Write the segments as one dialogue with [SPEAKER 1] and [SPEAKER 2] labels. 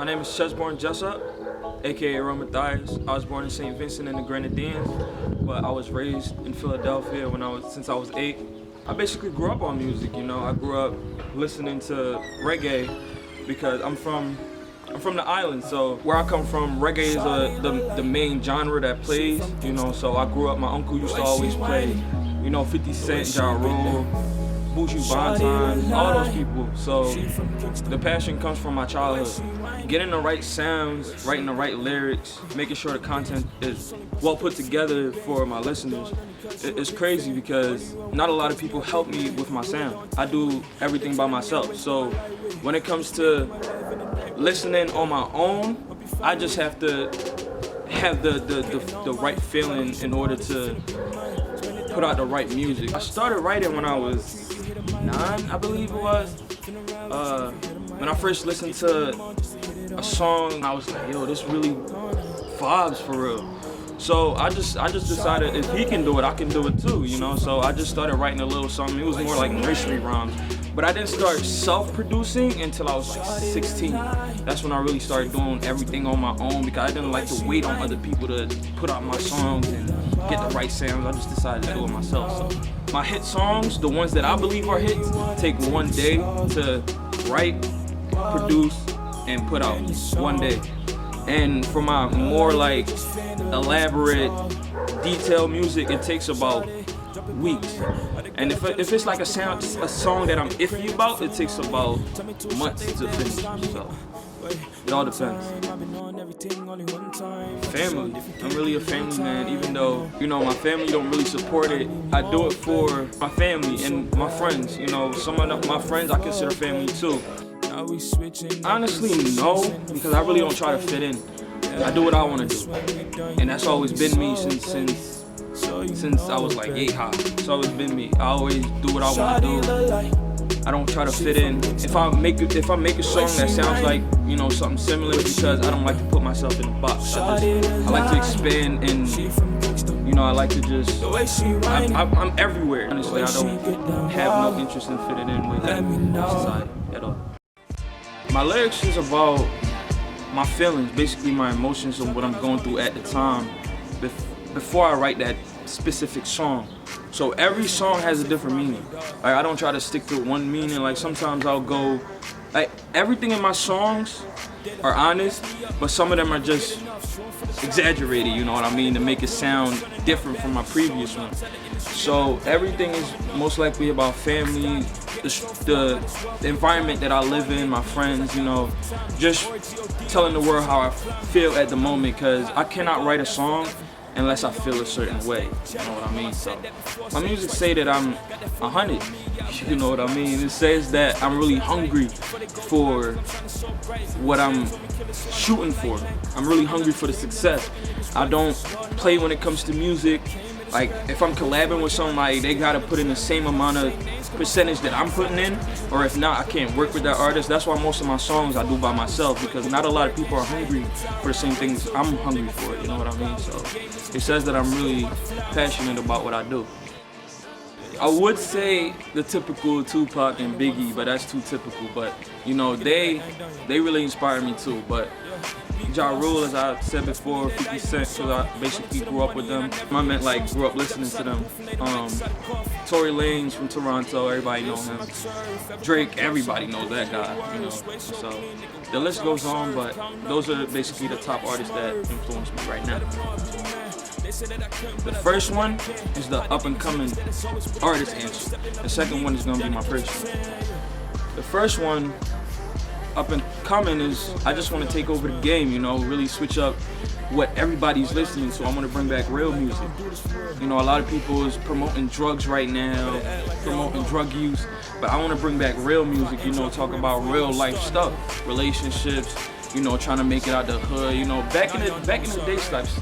[SPEAKER 1] My name is Chezborn Jessop, aka Roy Matthias. I was born in St. Vincent in the Grenadines, but I was raised in Philadelphia since I was 8. I basically grew up on music, you know. I grew up listening to reggae because I'm from the island, so where I come from, reggae is the main genre that plays, you know. So I grew up, my uncle used to always play, you know, 50 Cent, Ja Rule, Buju Banton, all those people. So the passion comes from my childhood. Getting the right sounds, writing the right lyrics, making sure the content is well put together for my listeners. It's crazy because not a lot of people help me with my sound. I do everything by myself. So when it comes to listening on my own, I just have to have the right feeling in order to put out the right music. I started writing when I was 9, I believe it was. When I first listened to a song, I was like, yo, this really vibes for real. So I just decided if he can do it, I can do it too, you know? So I just started writing a little something. It was more like nursery rhymes. But I didn't start self-producing until I was like 16. That's when I really started doing everything on my own because I didn't like to wait on other people to put out my songs and get the right sounds. I just decided to do it myself. So my hit songs, the ones that I believe are hits, take one day to write, produce, and put out. One day. And for my more like elaborate, detailed music, it takes about weeks. And if it's like a song that I'm iffy about, it takes about months to finish. So it all depends. Family. I'm really a family man, even though, you know, my family don't really support it. I do it for my family and my friends. You know, some of my friends I consider family too. Honestly, no, because I really don't try to fit in. I do what I want to do, and that's always been me since I was like yay high. It's always been me. I always do what I want to do. I don't try to fit in. If I make a song that sounds like, you know, something similar, because I don't like to put myself in a box. I like to expand and, you know, I like to just, I'm everywhere. Honestly, I don't have no interest in fitting in with society at all. My lyrics is about my feelings, basically my emotions and what I'm going through at the time before I write that specific song. So every song has a different meaning. Like, I don't try to stick to one meaning. Like, sometimes I'll go, like, everything in my songs are honest, but some of them are just exaggerated, you know what I mean, to make it sound different from my previous one. So everything is most likely about family, the environment that I live in, my friends, you know, just telling the world how I feel at the moment, because I cannot write a song unless I feel a certain way, you know what I mean? So my music say that I'm 100, you know what I mean? It says that I'm really hungry for what I'm shooting for. I'm really hungry for the success. I don't play when it comes to music. Like, if I'm collabing with somebody, they gotta put in the same amount of percentage that I'm putting in, or if not, I can't work with that artist. That's why most of my songs I do by myself, because not a lot of people are hungry for the same things I'm hungry for, you know what I mean? So it says that I'm really passionate about what I do. I would say the typical Tupac and Biggie, but that's too typical. But, you know, they really inspire me too. But Ja Rule, as I said before, 50 Cent, so I basically grew up with them. I meant, like, grew up listening to them. Tory Lanez from Toronto, everybody knows him. Drake, everybody knows that guy, you know. So the list goes on, but those are basically the top artists that influence me right now. The first one is the up-and-coming artist answer. The second one is gonna be my personal. The first one, up-and-coming, is I just want to take over the game, you know, really switch up what everybody's listening to. I want to bring back real music. You know, a lot of people is promoting drugs right now, promoting drug use, but I want to bring back real music, you know, talk about real life stuff, relationships, you know, trying to make it out the hood, you know, back in the day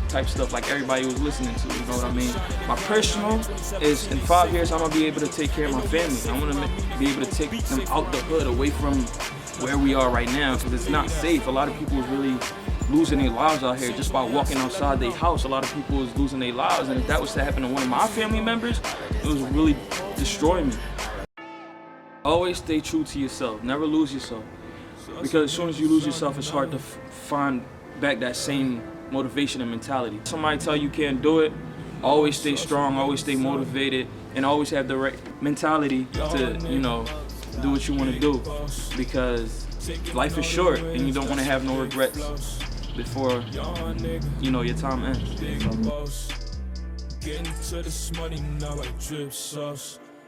[SPEAKER 1] type stuff like everybody was listening to, you know what I mean? My personal is, in 5 years, I'm gonna be able to take care of my family. I want to be able to take them out the hood, away from where we are right now, because it's not safe. A lot of people is really losing their lives out here just by walking outside their house. A lot of people is losing their lives, and if that was to happen to one of my family members, it would really destroy me. Always stay true to yourself. Never lose yourself. Because as soon as you lose yourself, it's hard to find back that same motivation and mentality. Somebody tell you can't do it, always stay strong, always stay motivated, and always have the right mentality to, you know, do what you want to do. Because life is short and you don't want to have no regrets before, you know, your time ends.
[SPEAKER 2] Getting to this money now, I drip sauce.